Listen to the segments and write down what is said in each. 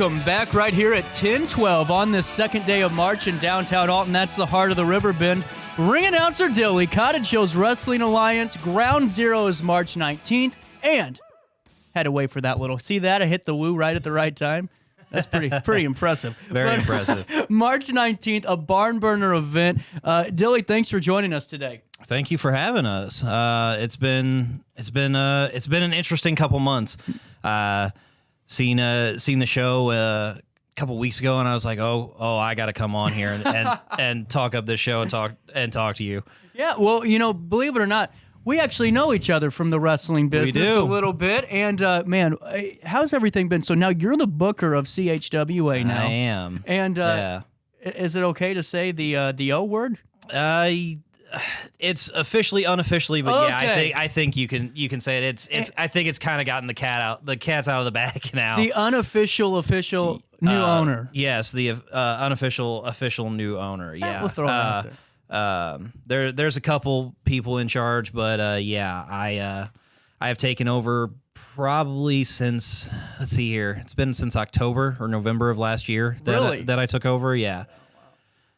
welcome back right here at 10:12 on this second day of March in downtown Alton. That's the heart of the Riverbend. Ring Announcer Dilly, Cottage Hills Wrestling Alliance. Ground Zero is March 19th. And had to wait for that little. See that? I hit the woo right at the right time. That's pretty impressive. Very impressive. March 19th, a barn burner event. Dilly, thanks for joining us today. Thank you for having us. It's been an interesting couple months. Seen the show a couple weeks ago, and I was like, oh, I got to come on here and talk up this show and talk to you. Yeah, well, believe it or not, we actually know each other from the wrestling business a little bit. And, man, how's everything been? So now you're the booker of CHWA now. I am. And yeah. Is it okay to say the O word? It's officially, unofficially, but okay. yeah, I think you can say it. I think it's kind of gotten the cat's out of the bag now. The unofficial official new owner. Yes, the unofficial official new owner. Yeah, we'll throw it out there. There's a couple people in charge, but I have taken over probably since, let's see here, it's been since October or November of last year that I took over. Yeah,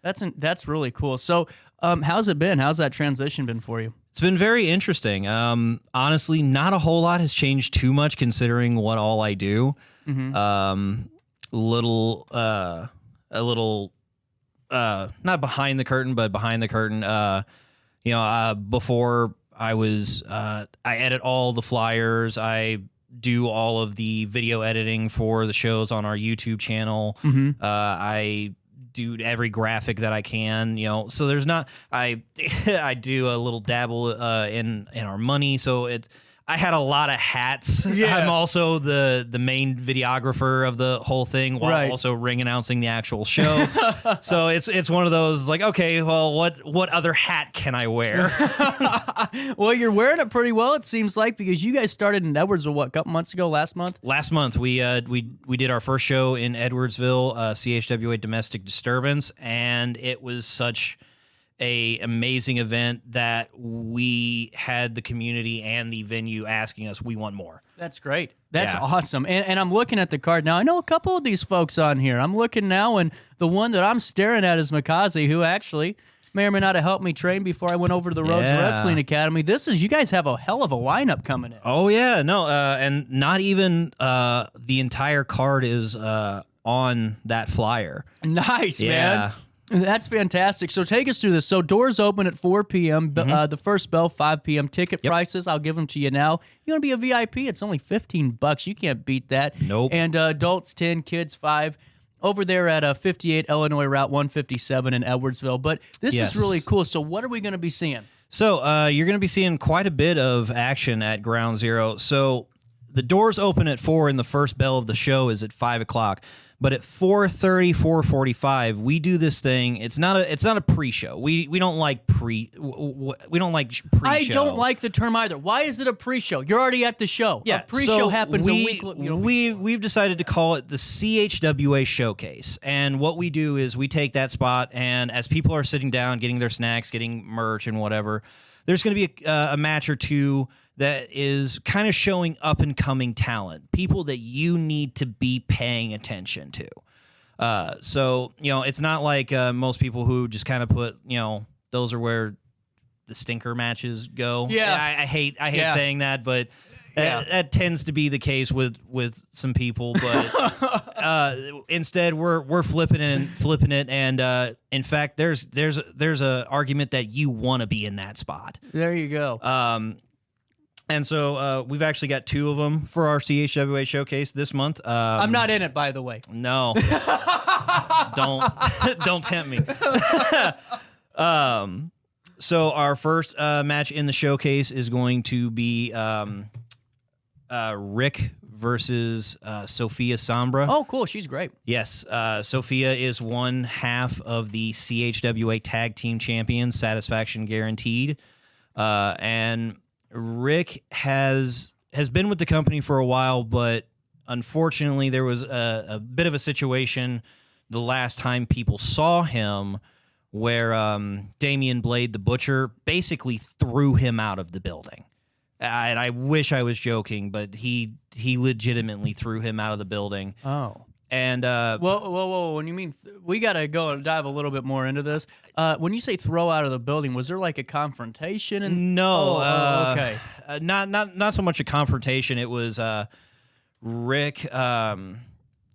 that's really cool. So how's it been? How's that transition been for you? It's been very interesting. Honestly, not a whole lot has changed too much considering what all I do. Mm-hmm. A little. Not behind the curtain, but behind the curtain. Before I edit all the flyers. I do all of the video editing for the shows on our YouTube channel. Mm-hmm. I do every graphic that I can. So there's not. I do a little dabble in our money. So I had a lot of hats. Yeah. I'm also the main videographer of the whole thing while also ring announcing the actual show. So it's one of those like, okay, well, what other hat can I wear? Well, you're wearing it pretty well, it seems like, because you guys started in Edwardsville, a couple months ago, last month? Last month, we did our first show in Edwardsville, CHWA Domestic Disturbance, and it was such a amazing event that we had the community and the venue asking us, we want more. That's great. That's awesome. And I'm looking at the card now. I know a couple of these folks on here. I'm looking now, and the one that I'm staring at is Mikaze, who actually may or may not have helped me train before I went over to the Rhodes Wrestling Academy. You guys have a hell of a lineup coming in. Oh, yeah. No, and not even the entire card is on that flyer. Nice, man. That's fantastic. So take us through this. So doors open at 4 p.m. The first bell, 5 p.m. Ticket prices, I'll give them to you now. You want to be a VIP? It's only $15. You can't beat that. Nope. And adults 10, kids 5. Over there at 58 Illinois Route 157 in Edwardsville. But this is really cool. So what are we going to be seeing? So you're going to be seeing quite a bit of action at Ground Zero. So the doors open at 4 and the first bell of the show is at 5 o'clock. But at 4:30, 4:45, we do this thing. It's not a pre-show. We don't like pre-show. I don't like the term either. Why is it a pre-show? You're already at the show. Yeah, a pre-show happens a week. We've decided to call it the CHWA Showcase. And what we do is we take that spot, and as people are sitting down, getting their snacks, getting merch and whatever, there's going to be a match or two that is kind of showing up-and-coming talent, people that you need to be paying attention to. So, it's not like most people who just kind of put, those are where the stinker matches go. Yeah. I hate saying that, but that tends to be the case with some people. But instead, we're flipping it, and in fact, there's a argument that you want to be in that spot. There you go. And so we've actually got 2 of them for our CHWA showcase this month. I'm not in it, by the way. No, don't tempt me. So our first match in the showcase is going to be Rick versus Sophia Sombra. Oh, cool. She's great. Yes. Sophia is one half of the CHWA Tag Team Champions, Satisfaction Guaranteed. And Rick has been with the company for a while, but unfortunately there was a bit of a situation the last time people saw him where Damian Blade, the Butcher, basically threw him out of the building. And I wish I was joking, but he legitimately threw him out of the building. Oh. And Whoa! When you mean we got to go and dive a little bit more into this. When you say throw out of the building, was there like a confrontation? no, okay. Not so much a confrontation. It was Rick.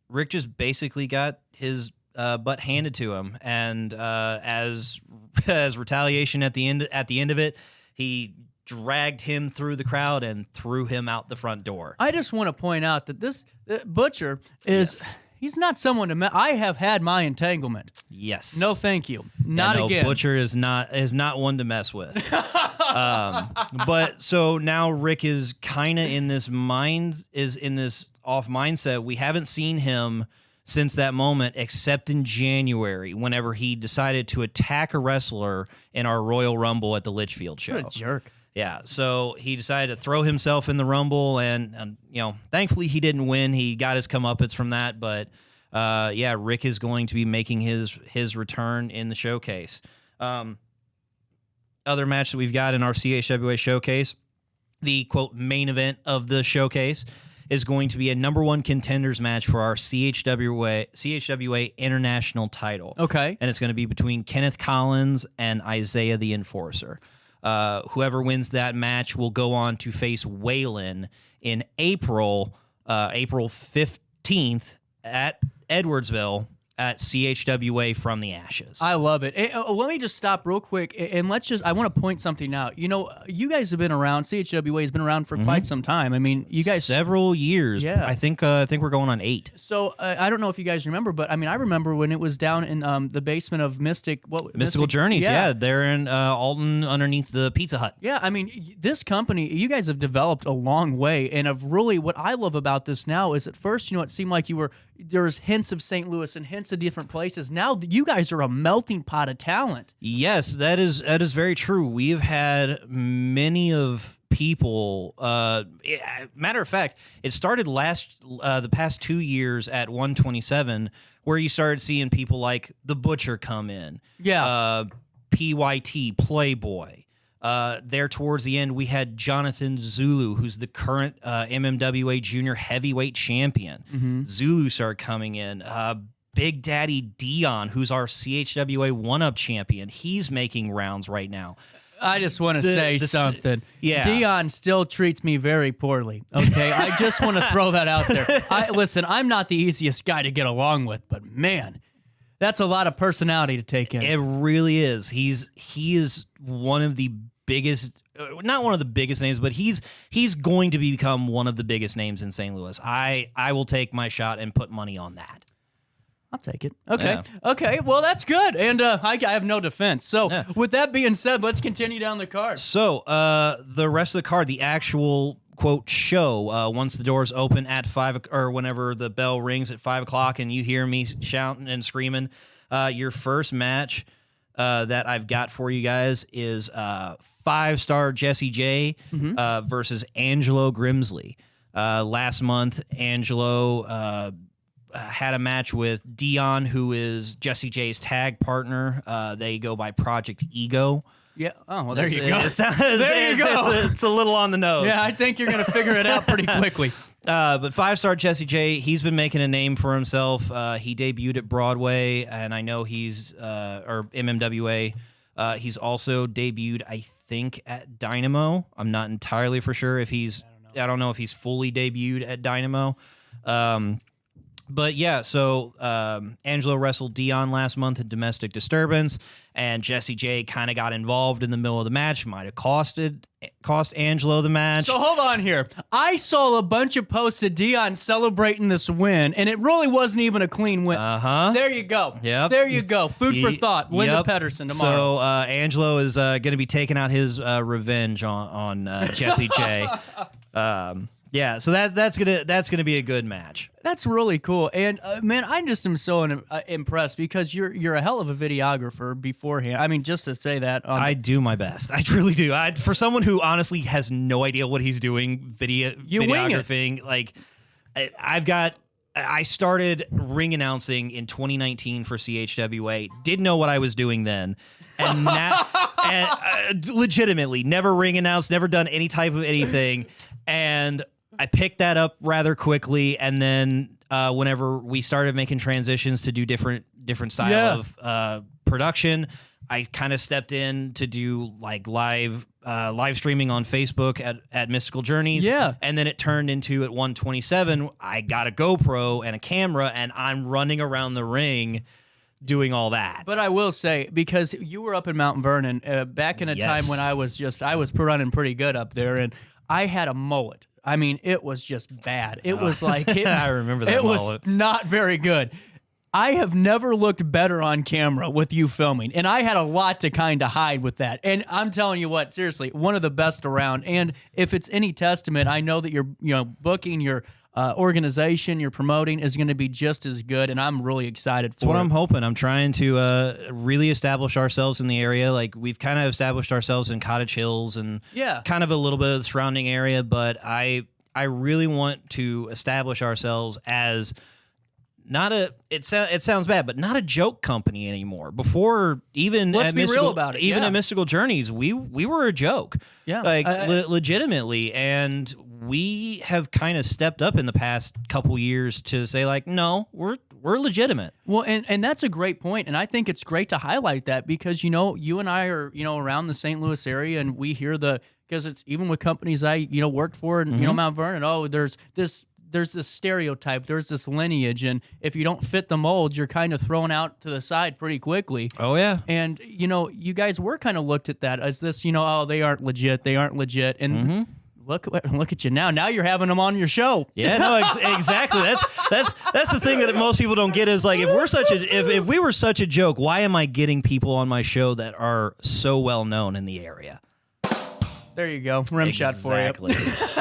Rick just basically got his butt handed to him, and as retaliation at the end of it, he dragged him through the crowd and threw him out the front door. I just want to point out that this Butcher is. Yes. He's not someone to. I have had my entanglement. Yes. No, thank you. Not again. Butcher is not one to mess with. But so now Rick is kind of in this off mindset. We haven't seen him since that moment, except in January, whenever he decided to attack a wrestler in our Royal Rumble at the Litchfield show. What a jerk. Yeah, so he decided to throw himself in the Rumble, and thankfully he didn't win. He got his comeuppance from that, but Rick is going to be making his return in the showcase. Other match that we've got in our CHWA showcase, the quote main event of the showcase, is going to be a number one contenders match for our CHWA international title. Okay, and it's going to be between Kenneth Collins and Isaiah the Enforcer. Whoever wins that match will go on to face Waylon in April 15th at Edwardsville at CHWA From the Ashes. I love it. Let me just stop real quick, and I want to point something out. You guys have been around. CHWA has been around for quite some time. I mean, you guys several years. Yeah, I think we're going on 8. So I don't know if you guys remember, but I mean, I remember when it was down in the basement of Mystical Journeys. Yeah, they're in Alton underneath the Pizza Hut. Yeah, I mean, this company, you guys have developed a long way, and of really what I love about this now is at first, it seemed like there was hints of St. Louis and hints of different places. Now you guys are a melting pot of talent. Yes, that is very true. We've had many of people. Matter of fact, it started the past 2 years at 127, where you started seeing people like the Butcher come in. Yeah, PYT Playboy. There towards the end, we had Jonathan Zulu, who's the current MMWA Junior Heavyweight Champion. Mm-hmm. Zulu started coming in. Big Daddy Dion, who's our CHWA 1-Up champion. He's making rounds right now. I just want to say something. Yeah. Dion still treats me very poorly, okay? I just want to throw that out there. Listen, I'm not the easiest guy to get along with, but man, that's a lot of personality to take in. It really is. He is one of the biggest, not one of the biggest names, but he's going to become one of the biggest names in St. Louis. I will take my shot and put money on that. I'll take it. Okay. Yeah. Okay. Well, that's good. And I have no defense. So with that being said, let's continue down the card. So the rest of the card, the actual quote show, once the doors open at 5 or whenever the bell rings at 5 o'clock and you hear me shouting and screaming, your first match that I've got for you guys is 5-star Jesse J versus Angelo Grimsley. Last month, Angelo had a match with Dion, who is Jesse J's tag partner. They go by Project Ego. Yeah. Oh, well, there you go. There you go. It's a little on the nose. Yeah, I think you're going to figure it out pretty quickly. But 5-star Jesse J, he's been making a name for himself. He debuted at Broadway, and I know he's or MMWA. He's also debuted, I think, at Dynamo. I'm not entirely for sure if I don't know if he's fully debuted at Dynamo. But yeah, so Angelo wrestled Dion last month in Domestic Disturbance, and Jesse J kind of got involved in the middle of the match. Might have cost Angelo the match. So hold on here. I saw a bunch of posts of Dion celebrating this win, and it really wasn't even a clean win. There you go. Yep. There you go. Food for thought. Linda Pedersen tomorrow. So Angelo is going to be taking out his revenge on Jesse J. Yeah, so that's gonna be a good match. That's really cool, and man, I just am so impressed because you're a hell of a videographer beforehand. I mean, just to say that, I do my best. I truly do. For someone who honestly has no idea what he's doing, videographing, like I started ring announcing in 2019 for CHWA. Didn't know what I was doing then. And now, legitimately, never ring announced, never done any type of anything. And I picked that up rather quickly, and then whenever we started making transitions to do different style of production, I kind of stepped in to do like live streaming on Facebook at Mystical Journeys. Yeah. And then it turned into at 127, I got a GoPro and a camera, and I'm running around the ring doing all that. But I will say, because you were up in Mount Vernon back in a time when I was running pretty good up there, and I had a mullet. I mean, it was just bad. It was like I remember that. It was not very good. I have never looked better on camera with you filming, and I had a lot to kind of hide with that. And I'm telling you what, seriously, one of the best around. And if it's any testament, I know that you're booking your organization, you're promoting is going to be just as good, and I'm really excited for it. That's what I'm hoping. I'm trying to really establish ourselves in the area. Like, we've kind of established ourselves in Cottage Hills and kind of a little bit of the surrounding area, but I really want to establish ourselves as not a it sounds bad, but not a joke company anymore. Before, even let's be real about it. Even at Mystical Journeys, we were a joke. Yeah, like legitimately, and we have kind of stepped up in the past couple years to say like, no, we're legitimate. Well, and that's a great point, and I think it's great to highlight that because you and I are around the St. Louis area, and we hear because it's even with companies I worked for in Mount Vernon. Oh, there's this stereotype, there's this lineage, and if you don't fit the mold, you're kind of thrown out to the side pretty quickly. Oh, yeah. And, you guys were kind of looked at that as this, oh, they aren't legit. And look at you now. Now you're having them on your show. Yeah, no, exactly. That's the thing that most people don't get is like, if we were such a joke, why am I getting people on my show that are so well known in the area? There you go. Rim shot for you.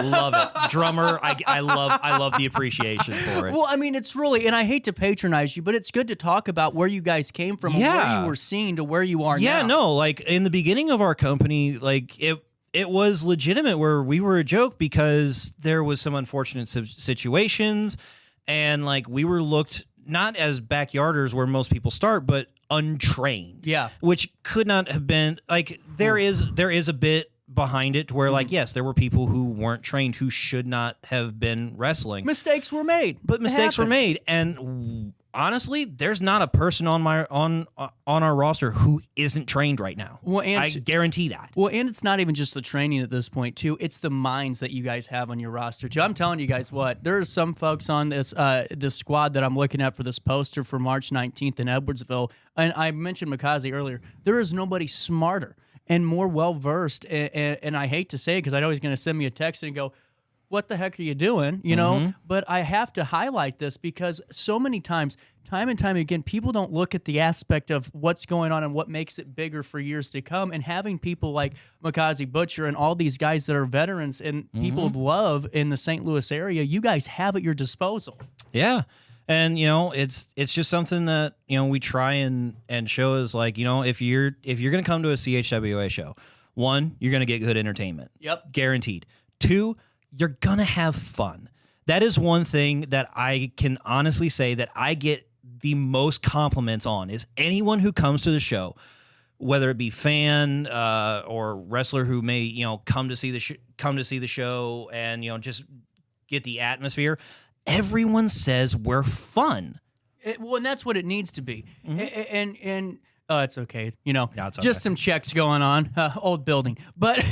Love it. Drummer, I love the appreciation for it. Well, I mean, it's really, and I hate to patronize you, but it's good to talk about where you guys came from and where you were seen to where you are now. Yeah, no, like in the beginning of our company, like it was legitimate where we were a joke because there was some unfortunate situations, and like we were looked not as backyarders where most people start, but untrained. Yeah. Which could not have been like there is a bit behind it where like yes, there were people who weren't trained who should not have been wrestling. Mistakes were made. But mistakes were made, and honestly, there's not a person on our roster who isn't trained right now. Well, and I guarantee that. Well, and it's not even just the training at this point too. It's the minds that you guys have on your roster too. I'm telling you guys what, there are some folks on this squad that I'm looking at for this poster for March 19th in Edwardsville, and I mentioned Mikaze earlier. There is nobody smarter and more well-versed, and I hate to say it because I know he's going to send me a text and go, what the heck are you doing? But I have to highlight this because so many times, time and time again, people don't look at the aspect of what's going on and what makes it bigger for years to come. And having people like Mikaze Butcher and all these guys that are veterans and people love in the St. Louis area, you guys have at your disposal. Yeah. And it's just something that we try and show is like if you're gonna come to a CHWA show, 1, you're gonna get good entertainment. Yep, guaranteed. 2, you're gonna have fun. That is one thing that I can honestly say that I get the most compliments on is anyone who comes to the show, whether it be fan or wrestler who may come to see the show and just get the atmosphere. Everyone says we're fun. Well, and that's what it needs to be. And it's okay. No, it's okay. Just some checks going on. Old building, but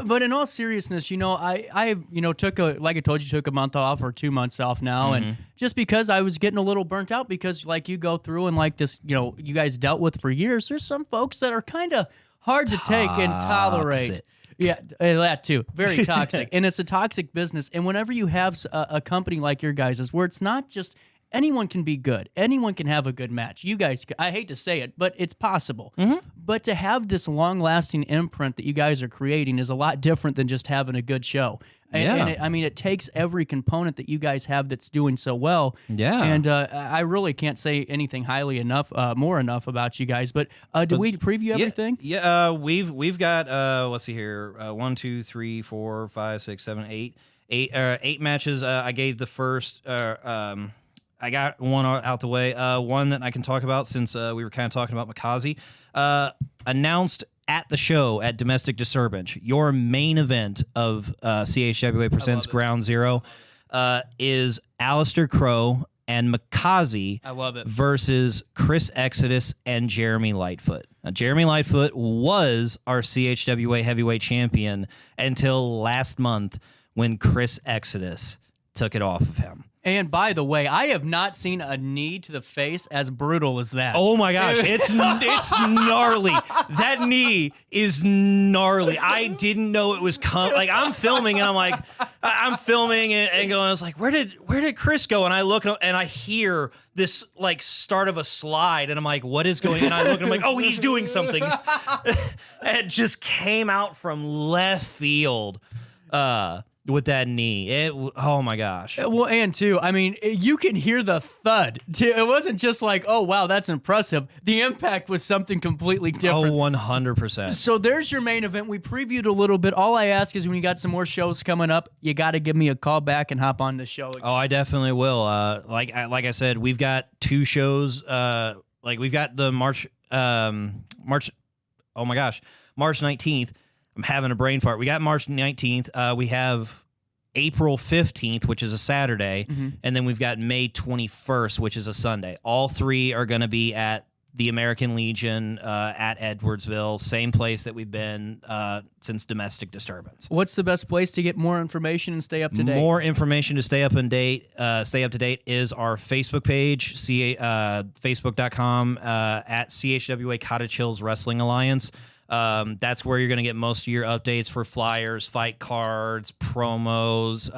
but in all seriousness, I took a month off or 2 months off now, and just because I was getting a little burnt out because like you go through and like this, you guys dealt with for years. There's some folks that are kind of hard to take and tolerate. Yeah, that too. Very toxic. And it's a toxic business. And whenever you have a company like your guys' where it's not just anyone can be good. Anyone can have a good match. You guys, I hate to say it, but it's possible. But to have this long-lasting imprint that you guys are creating is a lot different than just having a good show. And it takes every component that you guys have that's doing so well. Yeah. And I really can't say anything more enough about you guys. But did we preview everything? Yeah. We've got let's see here, 1, 2, 3, 4, 5, 6, 7, 8 matches. I gave the first. I got one out the way. One that I can talk about since we were kind of talking about Mikaze. Announced at the show at Domestic Disturbance, your main event of CHWA Presents Ground Zero. is Alistair Crow and Makazi. I love it. Versus Chris Exodus and Jeremy Lightfoot. Now, Jeremy Lightfoot was our CHWA heavyweight champion until last month when Chris Exodus took it off of him. And by the way, I have not seen a knee to the face as brutal as that. Oh my gosh, it's gnarly. That knee is gnarly. I didn't know it was coming. Like, I'm filming and I'm filming and going, I was like, where did Chris go? And I look and I hear this like start of a slide and I'm like, what is going on? And I look and I'm like, oh, he's doing something. It just came out from left field. With that knee, oh my gosh. Well, and too, I mean, you can hear the thud. It wasn't just like, oh wow, that's impressive. The impact was something completely different. Oh, 100%. So there's your main event. We previewed a little bit. All I ask is when you got some more shows coming up, you got to give me a call back and hop on the show again. Oh, I definitely will. Like I said, we've got 2 shows. Like we've got the March. Oh my gosh, March 19th. I'm having a brain fart. We got March 19th. We have April 15th, which is a Saturday, and then we've got May 21st, which is a Sunday. All 3 are going to be at the American Legion at Edwardsville, same place that we've been since domestic disturbance. What's the best place to get more information and stay up to date? More information to stay up to date is our Facebook page, Facebook.com at CHWA Cottage Hills Wrestling Alliance. That's where you're going to get most of your updates for flyers, fight cards, promos.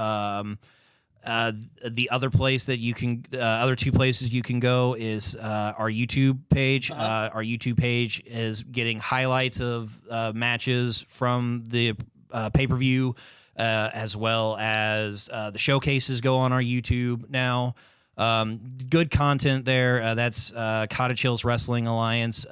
The other place that you can, other 2 places you can go is our YouTube page. Our YouTube page is getting highlights of matches from the pay-per-view, as well as the showcases go on our YouTube now. Good content there. That's Cottage Hills Wrestling Alliance.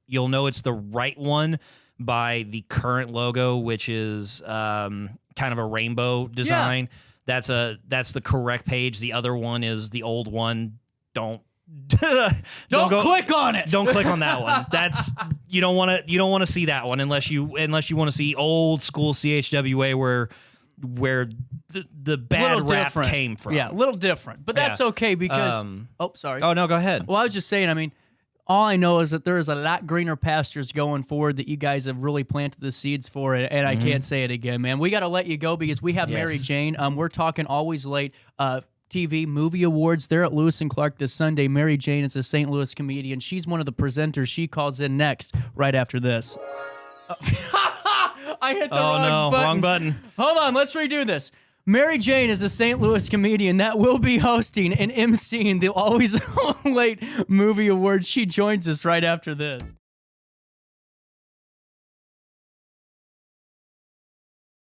You'll know it's the right one by the current logo, which is kind of a rainbow design. Yeah. That's the correct page. The other one is the old one. Don't click on it. Don't click on that one. That's you don't want to see that one unless you want to see old school CHWA where the bad rap came from. Yeah, a little different, but that's okay because. Oh, sorry. Oh no, go ahead. Well, I was just saying. I mean, all I know is that there is a lot greener pastures going forward that you guys have really planted the seeds for it, and I can't say it again, man. We got to let you go because we have Mary Jane. We're talking Always Late TV Movie Awards. They're at Lewis and Clark this Sunday. Mary Jane is a St. Louis comedian. She's one of the presenters. She calls in next, right after this. I hit the wrong button. Hold on, let's redo this. Mary Jane is a St. Louis comedian that will be hosting and emceeing the Always Late Movie Awards. She joins us right after this.